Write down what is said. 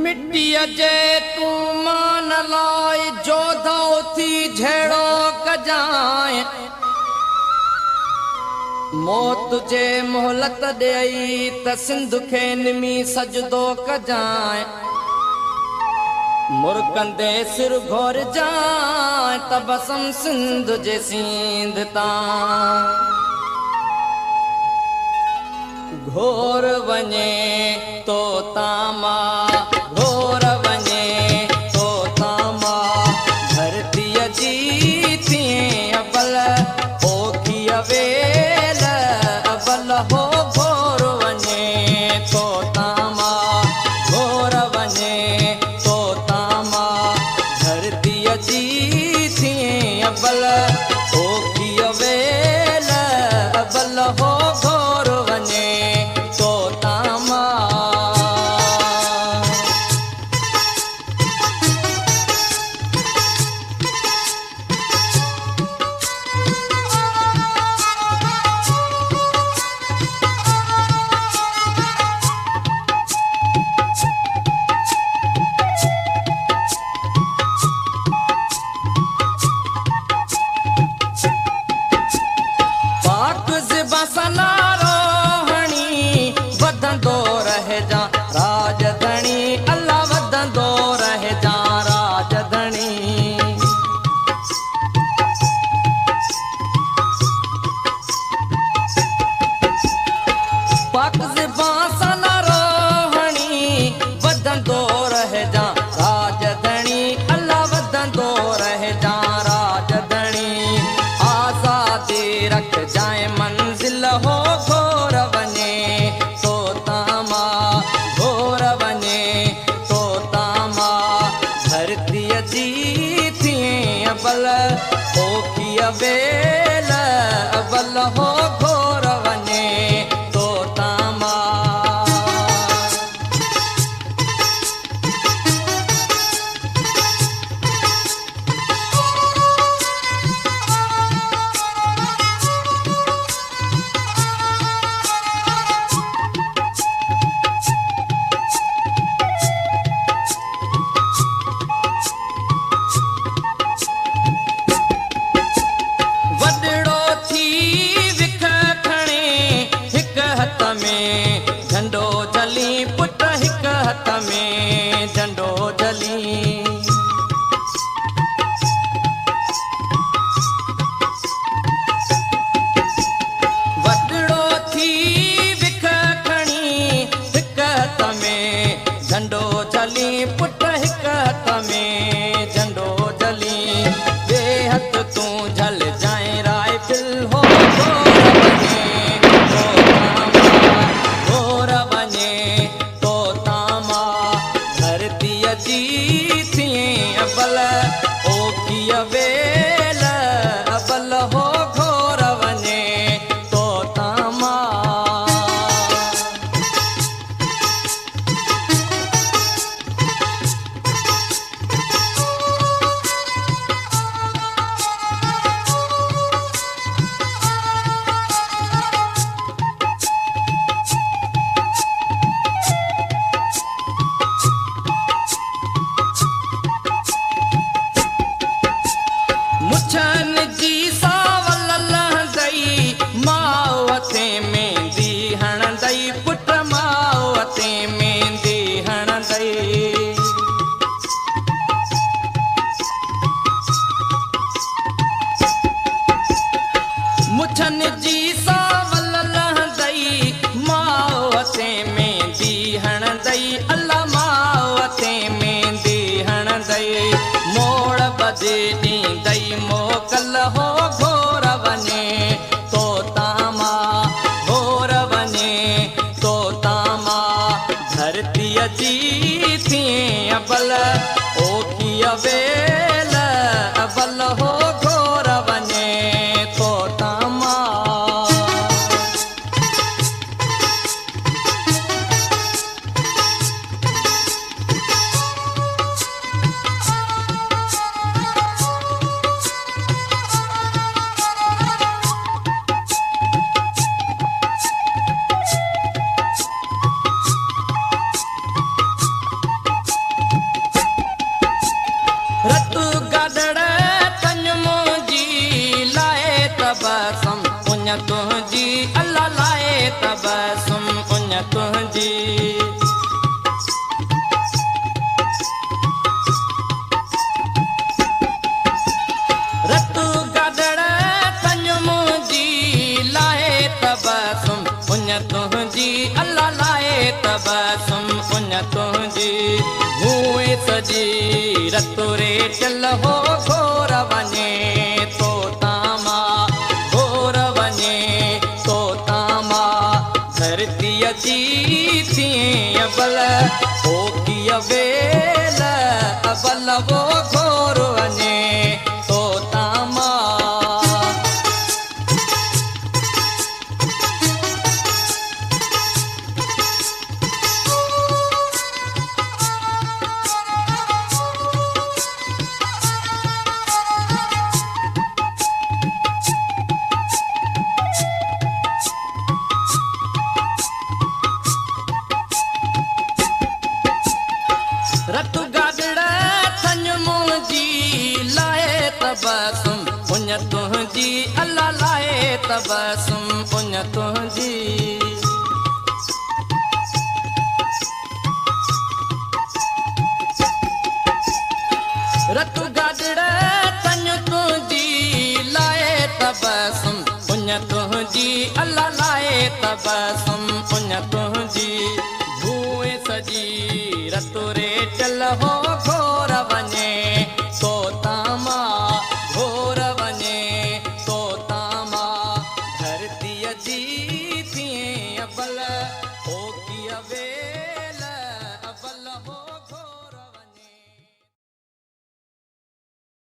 मिट्टीअ जे तूं मान लाइ जोधा थी झेड़ो कजाए मौत जे मोहलत ॾेई त सिंध खे निमी सजदो कजाए मुर्कंदे सिर घोर जाए तबसम सिंध जे सींध तां घोर वञे तो तामा घोर वञे तो तामा धरतीअ जी थिए अबल ओखी अवेल अबल हो घोर वञे तो तामा घोर वञे तो तामा धरतीअ जी थिए अबल ओखी अवेल अबल हो घोर वञे तो तामा पाक ज़िबा सनारो हणी वधंदो रहजा राजधणी अल्लाह वधंदो रहजा राजधणी पाक ज़िबा सनारो हणी वधंदो रहजा राजधणी अल्लाह वधंदो रहजा राजधणी आज़ादी रख जाए मंजिल हो घोर वञे तो तामा घोर वञे तो तामा धरतीअ जी थिए अबल ओखी अवेल अबल हो घोर वञे तो तामा वॾड़ो थी विख खणे हिक हथ में झंडो झली पुट हिक हथ में झंडो झली वॾड़ो थी विख खणी हिक हथ में झंडो झली पुट हिक हथ में झंडो झली ॿिए हथ तूं झल जाए राइफिल हो घोर वञे तो तामा धरतीअ जी थिए अबल ओखी अवेल अबल हो घोर वञे तो तामा मुछन जी सावल लहंदई मावते मेंदी हणंदई पुट मावते मेंदी हणंदई मुछन जी सावल लहंदई मावते मेंदी हणंदई अल्लाह मावते मेंदी हणंदई मोड़ बजे ॾींदई मोकल हो घोर वञे तो तामा घोर वञे तो तामा धरतीअ जी थिए अबल ओखी अवेल अबल हो घोर वञे तो तामा उन तुंहिंजी अल्लाह लाए तबसुम उन तुंहिंजी रतु गदड़ तंज मुंहिंजी लाए तबसुम उन तुंहिंजी अल्लाह लाए तबसुम उन तुंहिंजी हुए सजी रतु रे चल हो घोर वञे तो तामा घोर वञे तो तामा धरतीअ जी थिए अबल ओ की अवेल अबल वो घोर वञे तो तामा रतु गादड़ थन मुंहिंजी लाए तबसुम उन तुंहिंजी अल्लाह लाए तबसुम उन तुंहिंजी रतु गादड़ थन तुंहिंजी लाए तबसुम उन तुंहिंजी अल्लाह लाए तबसुम उन तुंहिंजी भूए सजी रतु रे चल हो